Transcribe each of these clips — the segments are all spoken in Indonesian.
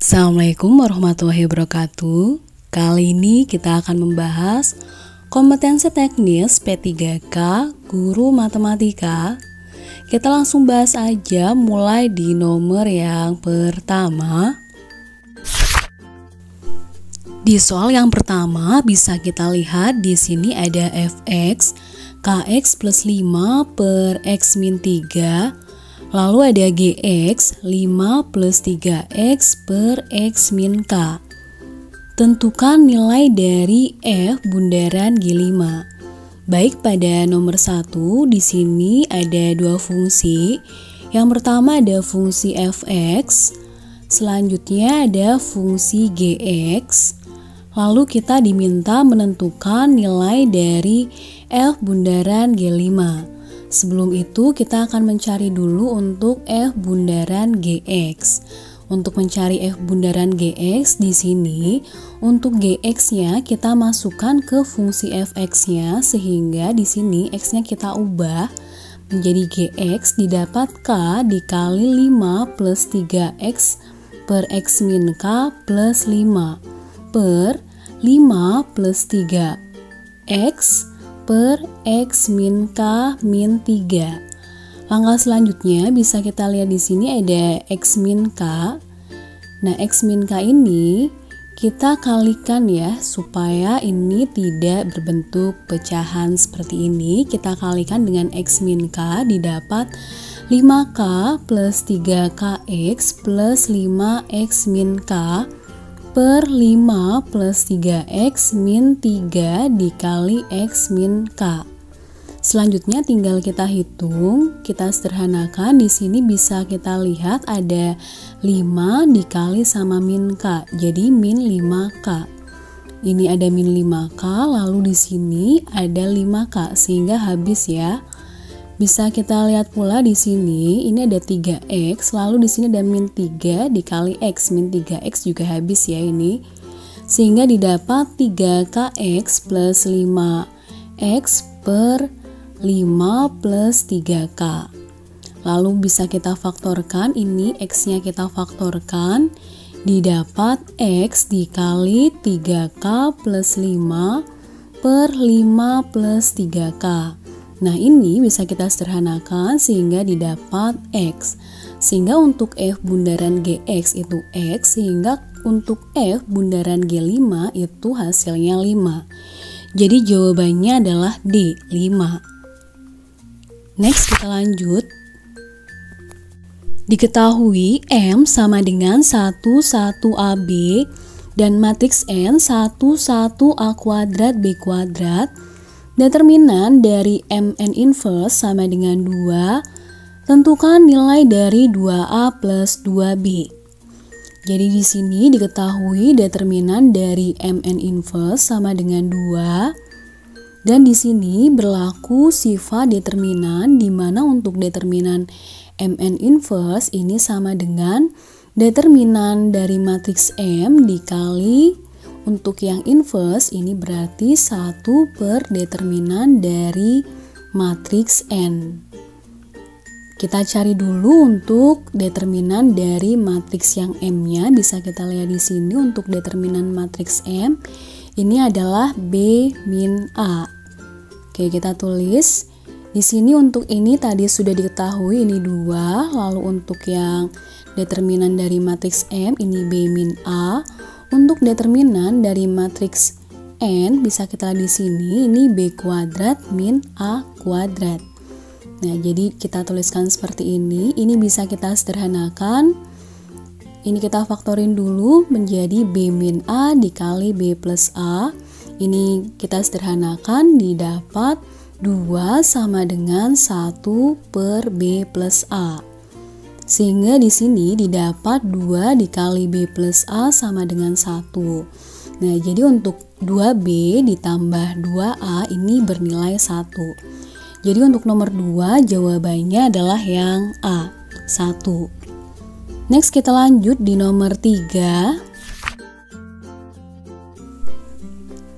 Assalamualaikum warahmatullahi wabarakatuh. Kali ini kita akan membahas kompetensi teknis P3K Guru Matematika. Kita langsung bahas aja mulai di nomor yang pertama. Di soal yang pertama bisa kita lihat di sini ada fx kx plus 5 per x min 3. Lalu ada gx 5 plus 3x per x min k. Tentukan nilai dari f bundaran G5. Baik, pada nomor 1 di sini ada dua fungsi. Yang pertama ada fungsi fx, selanjutnya ada fungsi gx. Lalu kita diminta menentukan nilai dari f bundaran G5. Sebelum itu kita akan mencari dulu untuk f bundaran gx. Untuk mencari f bundaran gx di sini, untuk gx-nya kita masukkan ke fungsi fx-nya, sehingga di sini x-nya kita ubah menjadi gx didapat k dikali 5 plus 3x per x min k plus 5 per 5 plus 3x per x min k min 3. Langkah selanjutnya bisa kita lihat di sini ada x min k. Nah, x min k ini kita kalikan ya, supaya ini tidak berbentuk pecahan seperti ini. Kita kalikan dengan x min k didapat 5k plus 3kx plus 5x min k per 5 plus 3x min 3 dikali x min k. Selanjutnya tinggal kita hitung, kita sederhanakan. Di sini bisa kita lihat ada 5 dikali sama min k, jadi min 5k. Ini ada min 5k, lalu di sini ada 5k, sehingga habis ya. Bisa kita lihat pula di sini, ini ada 3x, lalu di sini ada min 3 dikali x, min 3x juga habis ya ini. Sehingga didapat 3kx plus 5x per 5 plus 3k. Lalu bisa kita faktorkan, ini x-nya kita faktorkan, didapat x dikali 3k plus 5 per 5 plus 3k. Nah, ini bisa kita sederhanakan sehingga didapat x. Sehingga untuk f bundaran gx itu x, sehingga untuk f bundaran G5 itu hasilnya 5. Jadi jawabannya adalah D, 5. Next kita lanjut. Diketahui M sama dengan 11AB dan matriks N 11A kuadrat B kuadrat. Determinan dari Mn inverse sama dengan 2. Tentukan nilai dari 2A plus 2B. Jadi di sini diketahui determinan dari Mn inverse sama dengan 2. Dan di sini berlaku sifat determinan, di mana untuk determinan Mn inverse ini sama dengan determinan dari matriks M dikali, untuk yang inverse ini berarti 1 per determinan dari matriks N. Kita cari dulu untuk determinan dari matriks yang M-nya. Bisa kita lihat di sini untuk determinan matriks M ini adalah B min A. Oke, kita tulis. Di sini untuk ini tadi sudah diketahui ini 2, lalu untuk yang determinan dari matriks M ini B min A. Untuk determinan dari matriks N bisa kita lihat di sini ini B kuadrat min A kuadrat. Nah, jadi kita tuliskan seperti ini. Ini bisa kita sederhanakan. Ini kita faktorin dulu menjadi B min A dikali B plus A. Ini kita sederhanakan, didapat 2 sama dengan 1 per B plus A. Sehingga di sini didapat 2 dikali B plus A sama dengan 1. Nah, jadi untuk 2B ditambah 2A ini bernilai 1. Jadi untuk nomor 2 jawabannya adalah yang A, 1. Next kita lanjut di nomor 3.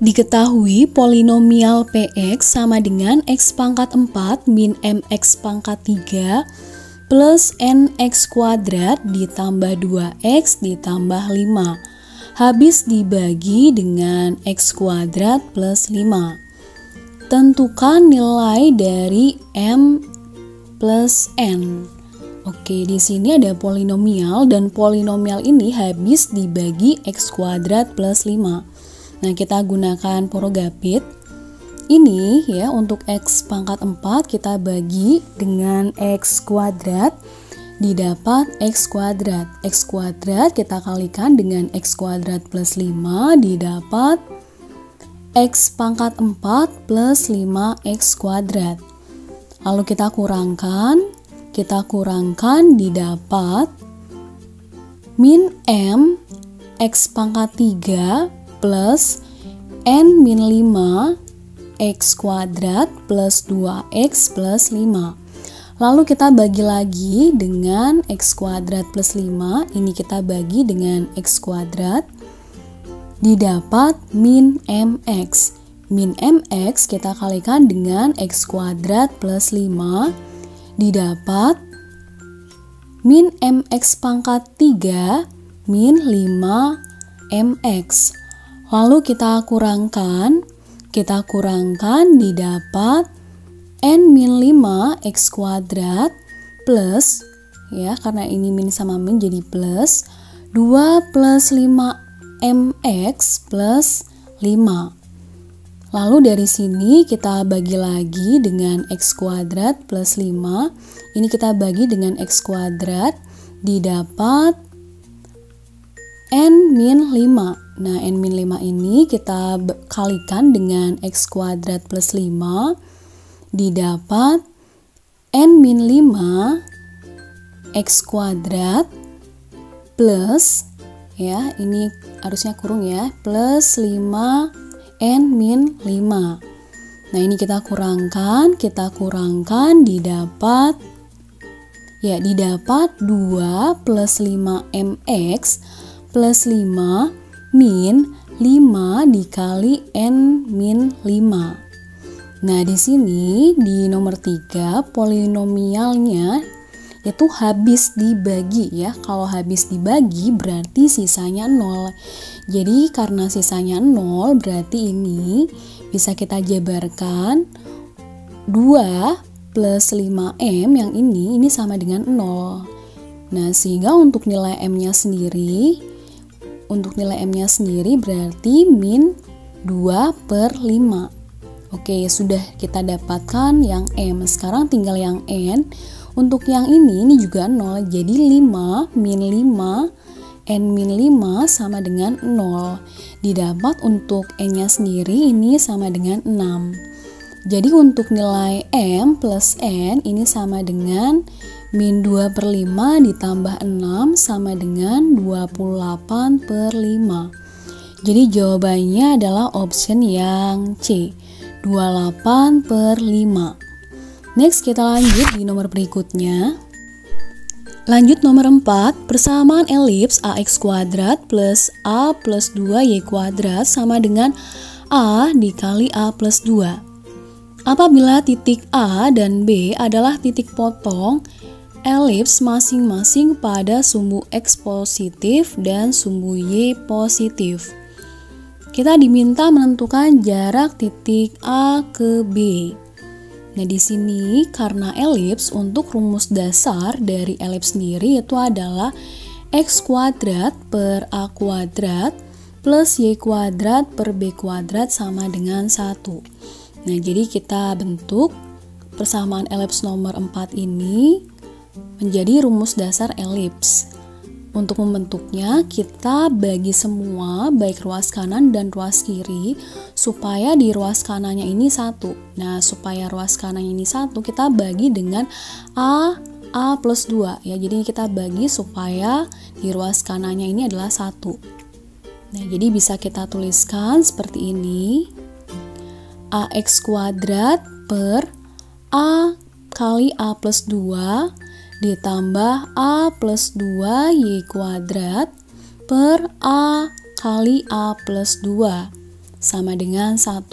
Diketahui polinomial Px sama dengan x pangkat 4 min mx pangkat 3 plus nx kuadrat ditambah 2x ditambah 5. Habis dibagi dengan x kuadrat plus 5. Tentukan nilai dari m plus n. Oke, di sini ada polinomial dan polinomial ini habis dibagi x kuadrat plus 5. Nah, kita gunakan porogapit. Ini ya, untuk x pangkat 4 kita bagi dengan x kuadrat, didapat x kuadrat. X kuadrat kita kalikan dengan x kuadrat plus 5, didapat x pangkat 4 plus 5x kuadrat. Lalu kita kurangkan didapat min m x pangkat 3 plus n min 5 x kuadrat plus 2x plus 5. Lalu kita bagi lagi dengan x kuadrat plus 5. Ini kita bagi dengan x kuadrat. Didapat min mx. Min mx kita kalikan dengan x kuadrat plus 5. Didapat min mx pangkat 3 min 5 mx. Lalu kita kurangkan didapat n min 5 x kuadrat plus, ya karena ini min sama min jadi plus 2 plus 5 mx plus 5. Lalu dari sini kita bagi lagi dengan x kuadrat plus 5. Ini kita bagi dengan x kuadrat, didapat n min 5. Nah, n min 5 ini kita kalikan dengan x kuadrat plus 5, didapat n min 5 x kuadrat plus, ya ini harusnya kurung ya, plus 5 n min 5. Nah, ini kita kurangkan didapat 2 plus 5 mx plus 5 min 5 dikali n min 5. Nah, di sini di nomor 3 polinomialnya itu habis dibagi ya. Kalau habis dibagi berarti sisanya 0. Jadi karena sisanya 0 berarti ini bisa kita jabarkan 2 plus 5m yang ini sama dengan 0. Nah, sehingga untuk nilai m-nya sendiri berarti min 2 per 5. Oke, sudah kita dapatkan yang m. Sekarang tinggal yang n. Untuk yang ini juga 0. Jadi 5 min 5, n min 5 sama dengan 0. Didapat untuk n-nya sendiri ini sama dengan 6. Jadi untuk nilai m plus n ini sama dengan min 2 per 5 ditambah 6 sama dengan 28 per 5. Jadi jawabannya adalah option yang C, 28 per 5. Next kita lanjut di nomor berikutnya. Lanjut nomor 4, persamaan elips ax kuadrat plus a plus 2y kuadrat sama dengan a dikali a plus 2. Apabila titik A dan B adalah titik potong elips masing-masing pada sumbu X positif dan sumbu Y positif. Kita diminta menentukan jarak titik A ke B. Nah, di sini karena elips, untuk rumus dasar dari elips sendiri itu adalah X kuadrat per A kuadrat plus Y kuadrat per B kuadrat sama dengan 1. Nah, jadi kita bentuk persamaan elips nomor 4 ini menjadi rumus dasar elips. Untuk membentuknya, kita bagi semua baik ruas kanan dan ruas kiri supaya di ruas kanannya ini 1. Nah, supaya ruas kanannya ini 1, kita bagi dengan A plus 2 ya. Jadi kita bagi supaya di ruas kanannya ini adalah 1. Nah, jadi bisa kita tuliskan seperti ini. AX kuadrat per A kali A plus 2 ditambah A plus 2 Y kuadrat per A kali A plus 2 sama dengan 1.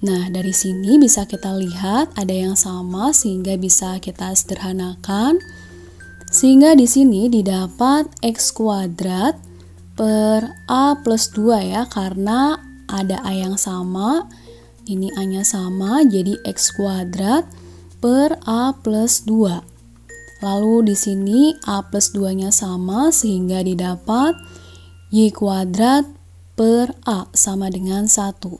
Nah, dari sini bisa kita lihat ada yang sama sehingga bisa kita sederhanakan. Sehingga di sini didapat X kuadrat per A plus 2 ya, karena ada A yang sama, ini A-nya sama, jadi X kuadrat per A plus 2. Lalu di sini A plus 2-nya sama, sehingga didapat Y kuadrat per A sama dengan 1.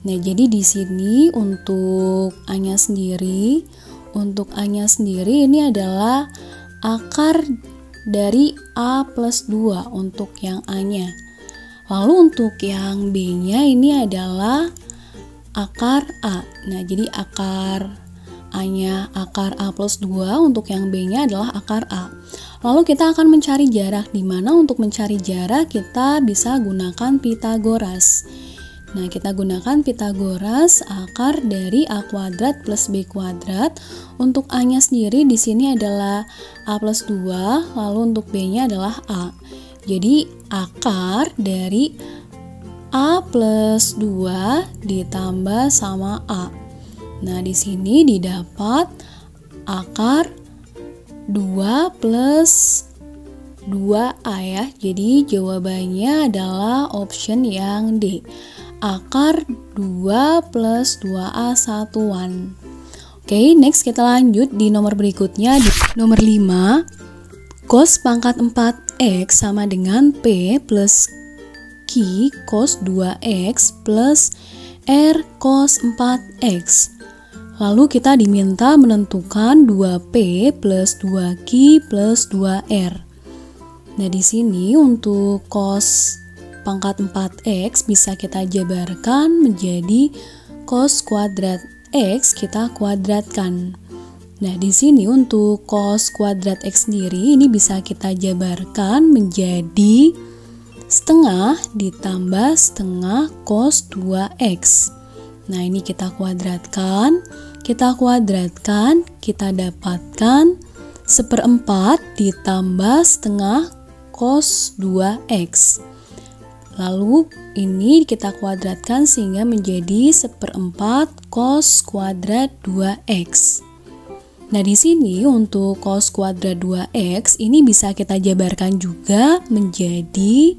Nah, jadi di sini untuk A-nya sendiri, ini adalah akar dari A plus 2 untuk yang A-nya. Lalu untuk yang B-nya ini adalah akar A. Nah, jadi akar A-nya akar A plus 2, untuk yang B-nya adalah akar A. Lalu kita akan mencari jarak, di mana untuk mencari jarak kita bisa gunakan Pitagoras. Nah, kita gunakan Pitagoras, akar dari A kuadrat plus B kuadrat. Untuk A-nya sendiri di sini adalah A plus 2, lalu untuk B-nya adalah A. Jadi, akar dari A plus 2 ditambah sama A. Nah, di sini didapat akar 2 plus 2A ya. Jadi, jawabannya adalah option yang D. Akar 2 plus 2A satuan. Oke, next kita lanjut di nomor berikutnya. Di nomor 5, cos pangkat 4X sama dengan P plus Q cos 2X plus R cos 4X. Lalu kita diminta menentukan 2P plus 2Q plus 2R. Nah, di sini untuk cos pangkat 4X bisa kita jabarkan menjadi cos kuadrat X kita kuadratkan. Nah, di sini untuk cos kuadrat X sendiri ini bisa kita jabarkan menjadi setengah ditambah setengah cos 2X. Nah, ini kita kuadratkan, kita dapatkan 1/4 ditambah setengah cos 2X. Lalu ini kita kuadratkan sehingga menjadi 1/4 cos kuadrat 2X. Nah, di sini untuk cos kuadrat 2X ini bisa kita jabarkan juga menjadi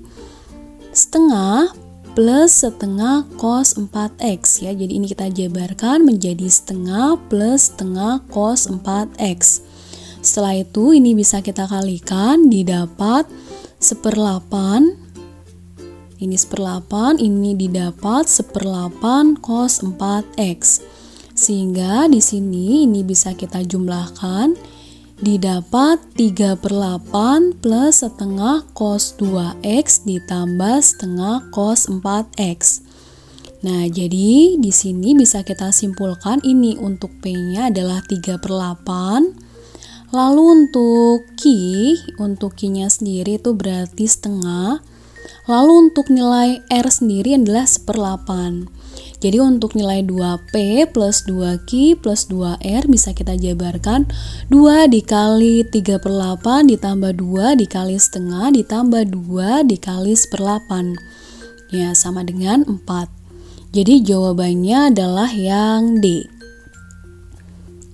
setengah plus setengah cos 4X ya. Jadi ini kita jabarkan menjadi setengah plus setengah cos 4X. Setelah itu ini bisa kita kalikan, didapat 1/8. Ini 1/8, ini didapat 1/8 cos 4X. Sehingga di sini ini bisa kita jumlahkan, didapat 3/8 plus setengah cos 2X ditambah setengah cos 4X. Nah, jadi di sini bisa kita simpulkan ini untuk P-nya adalah 3/8. Lalu untuk Q-nya sendiri itu berarti setengah. Lalu untuk nilai R sendiri adalah 1/8. Jadi untuk nilai 2P plus 2Q plus 2R bisa kita jabarkan 2 dikali 3/8 ditambah 2 dikali setengah ditambah 2 dikali 1/8. Ya, sama dengan 4. Jadi jawabannya adalah yang D.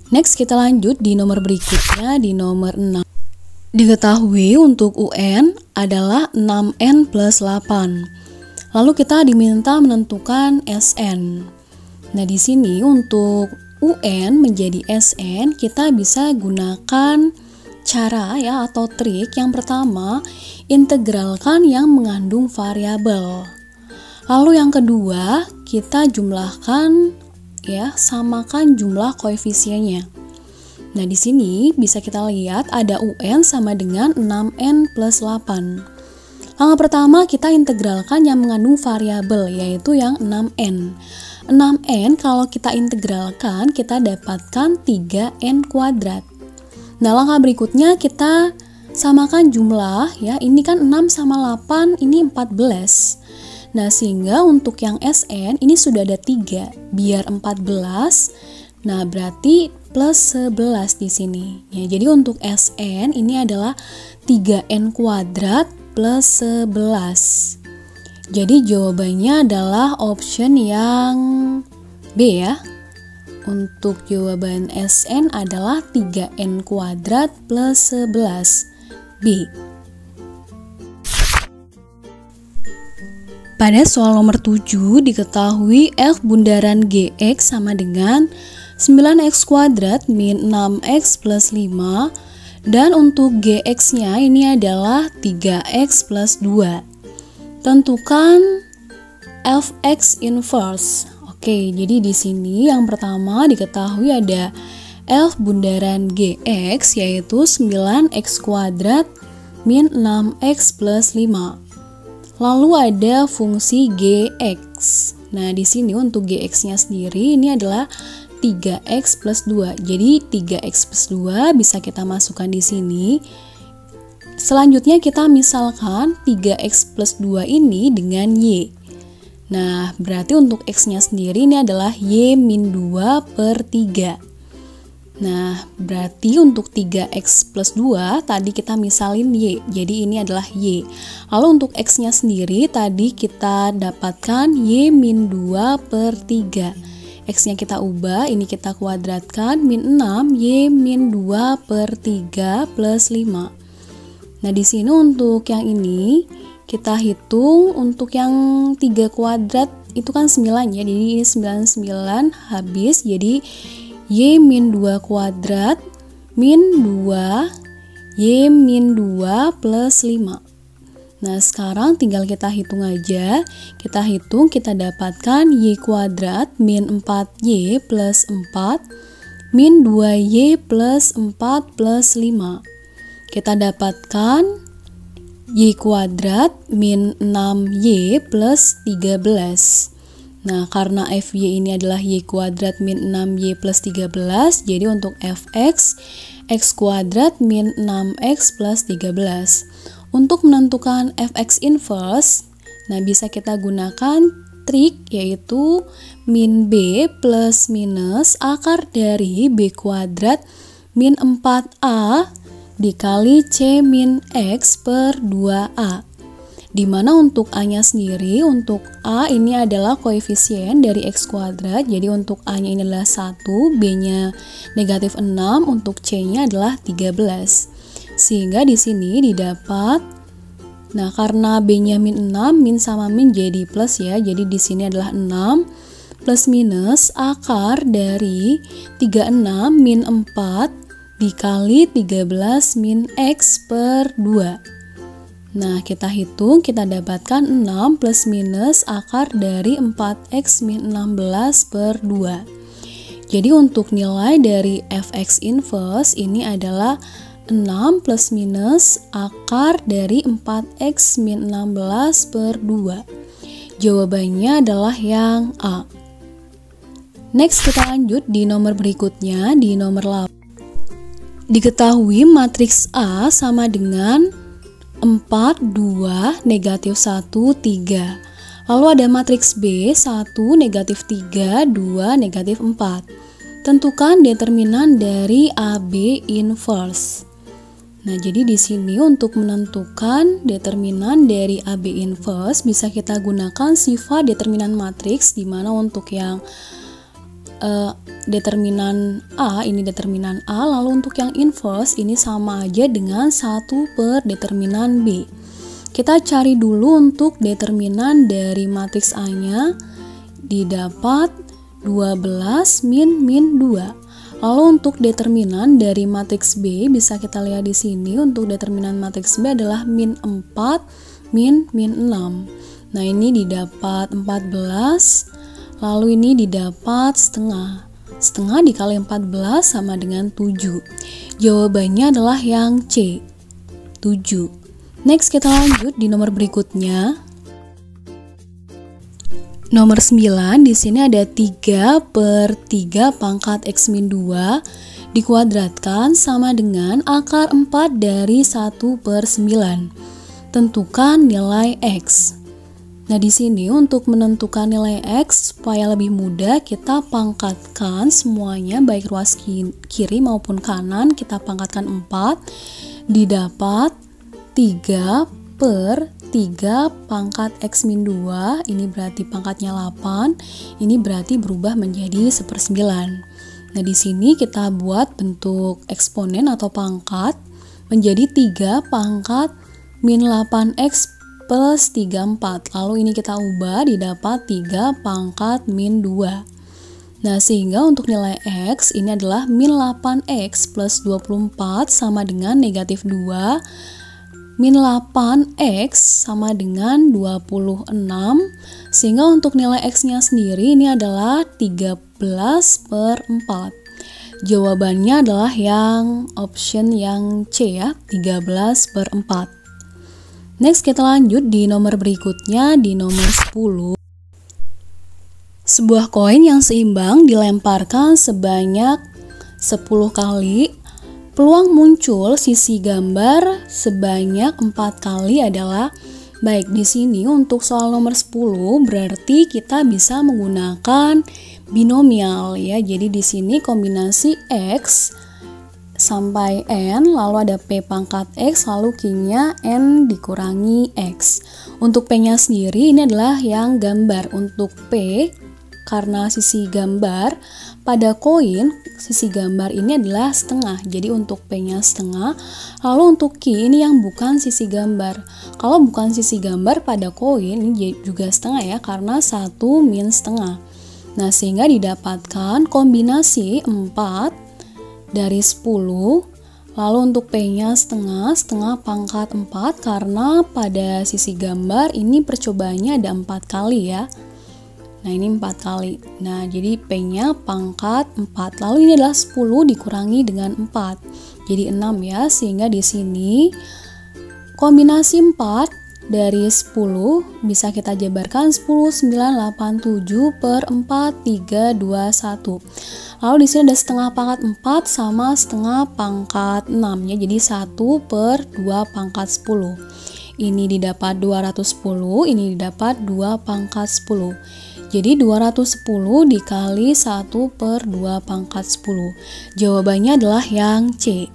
Next kita lanjut di nomor berikutnya, di nomor 6. Diketahui untuk UN adalah 6N plus 8. Lalu kita diminta menentukan SN. Nah, di sini untuk UN menjadi SN kita bisa gunakan cara ya atau trik. Yang pertama, integralkan yang mengandung variabel. Lalu yang kedua, kita jumlahkan ya, samakan jumlah koefisiennya. Nah, di sini bisa kita lihat ada UN sama dengan 6N plus 8. Langkah pertama kita integralkan yang mengandung variabel, yaitu yang 6N. 6N kalau kita integralkan kita dapatkan 3N kuadrat. Nah, langkah berikutnya kita samakan jumlah ya. Ini kan 6 sama 8, ini 14. Nah, sehingga untuk yang SN ini sudah ada 3, biar 14. Nah, berarti plus 11 di sini. Ya, jadi untuk SN ini adalah 3N kuadrat plus 11. Jadi jawabannya adalah option yang B ya. Untuk jawaban SN adalah 3N kuadrat plus 11. B. Pada soal nomor 7 diketahui F bundaran GX sama dengan 9X kuadrat min 6X plus 5, dan untuk GX-nya ini adalah 3X plus 2. Tentukan Fx inverse. Oke, jadi di sini yang pertama diketahui ada F bundaran GX yaitu 9X kuadrat min 6X plus 5. Lalu ada fungsi Gx. Nah, di sini untuk Gx-nya sendiri ini adalah 3X plus 2. Jadi 3X plus 2 bisa kita masukkan di sini. Selanjutnya kita misalkan 3X plus 2 ini dengan Y. Nah, berarti untuk X-nya sendiri ini adalah Y min 2 per 3. Nah, berarti untuk 3X plus 2 tadi kita misalin Y, jadi ini adalah Y. Lalu untuk X-nya sendiri tadi kita dapatkan Y min 2 per 3. X-nya kita ubah, ini kita kuadratkan, min 6 Y min 2 per 3 plus 5. Nah, di sini untuk yang ini kita hitung untuk yang 3 kuadrat itu kan 9 ya, jadi ini 9 habis, jadi Y min 2 kuadrat min 2 Y min 2 plus 5. Nah, sekarang tinggal kita hitung aja. Kita hitung, kita dapatkan Y kuadrat min 4Y plus 4 min 2Y plus 4 plus 5. Kita dapatkan Y kuadrat min 6Y plus 13. Nah, karena Fy ini adalah Y kuadrat min 6Y plus 13, jadi untuk Fx, X kuadrat min 6X plus 13. Untuk menentukan Fx inverse, nah bisa kita gunakan trik yaitu min B plus minus akar dari B kuadrat min 4A dikali C min X per 2A. Dimana untuk A-nya sendiri, untuk A ini adalah koefisien dari X kuadrat, jadi untuk A-nya ini adalah 1, B-nya negatif 6, untuk C-nya adalah 13. Sehingga di sini didapat, nah karena B-nya min 6, min sama min jadi plus ya, jadi di sini adalah 6 plus minus akar dari 36 min 4 dikali 13 min X per 2. Nah, kita hitung, kita dapatkan 6 plus minus akar dari 4X min 16 per 2. Jadi untuk nilai dari Fx inverse ini adalah 6 plus minus akar dari 4X min 16 per 2. Jawabannya adalah yang A. Next, kita lanjut di nomor berikutnya, di nomor 8. Diketahui matriks A sama dengan 4, 2, negatif 1, 3. Lalu ada matriks B, 1, negatif 3, 2, negatif 4. Tentukan determinan dari AB inverse. Nah, jadi di sini untuk menentukan determinan dari AB inverse bisa kita gunakan sifat determinan matriks, di mana untuk yang determinan A, ini determinan A, lalu untuk yang inverse ini sama aja dengan 1 per determinan B. Kita cari dulu untuk determinan dari matriks A-nya, didapat 12 min 2. Lalu untuk determinan dari matriks B bisa kita lihat di sini, untuk determinan matriks B adalah min 4 min 6. Nah, ini didapat 14. Lalu ini didapat setengah. Setengah dikali 14 sama dengan 7. Jawabannya adalah yang C, 7. Next, kita lanjut di nomor berikutnya. Nomor 9, di sini ada 3 per 3 pangkat X min 2 dikuadratkan sama dengan akar 4 dari 1 per 9. Tentukan nilai X. Nah, di sini untuk menentukan nilai X supaya lebih mudah, kita pangkatkan semuanya baik ruas kiri maupun kanan, kita pangkatkan 4, didapat 3 per 3 pangkat X min 2, ini berarti pangkatnya 8, ini berarti berubah menjadi 1/9. Nah, di sini kita buat bentuk eksponen atau pangkat menjadi 3 pangkat min 8x plus 34. Lalu ini kita ubah didapat 3 pangkat min 2. Nah, sehingga untuk nilai x ini adalah min 8x plus 24 sama dengan negatif 2. Min 8x sama dengan 26. Sehingga untuk nilai x-nya sendiri ini adalah 13/4. Jawabannya adalah yang option yang C ya, 13/4. Next kita lanjut di nomor berikutnya, di nomor 10. Sebuah koin yang seimbang dilemparkan sebanyak 10 kali. Peluang muncul sisi gambar sebanyak 4 kali adalah, baik di sini untuk soal nomor 10 berarti kita bisa menggunakan binomial ya. Jadi di sini kombinasi x sampai n, lalu ada p pangkat x, lalu q-nya n dikurangi x. Untuk p-nya sendiri ini adalah yang gambar. Untuk p karena sisi gambar pada koin, sisi gambar ini adalah setengah, jadi untuk P-nya setengah. Lalu untuk Q ini yang bukan sisi gambar. Kalau bukan sisi gambar pada koin ini juga setengah ya, karena 1 min setengah. Nah, sehingga didapatkan kombinasi 4 dari 10. Lalu untuk P-nya setengah, setengah pangkat 4, karena pada sisi gambar ini percobaannya ada 4 kali ya. Nah, ini 4 kali. Nah, jadi P-nya pangkat 4. Lalu ini adalah 10 dikurangi dengan 4. Jadi 6 ya, sehingga di sini kombinasi 4 dari 10 bisa kita jabarkan 10, 9, 8, 7 per 4, 3, 2, 1. Lalu di sini ada setengah pangkat 4 sama setengah pangkat 6 ya. Jadi 1 per 2 pangkat 10. Ini didapat 210, ini didapat 2 pangkat 10. Jadi 210 dikali 1 per 2 pangkat 10. Jawabannya adalah yang C.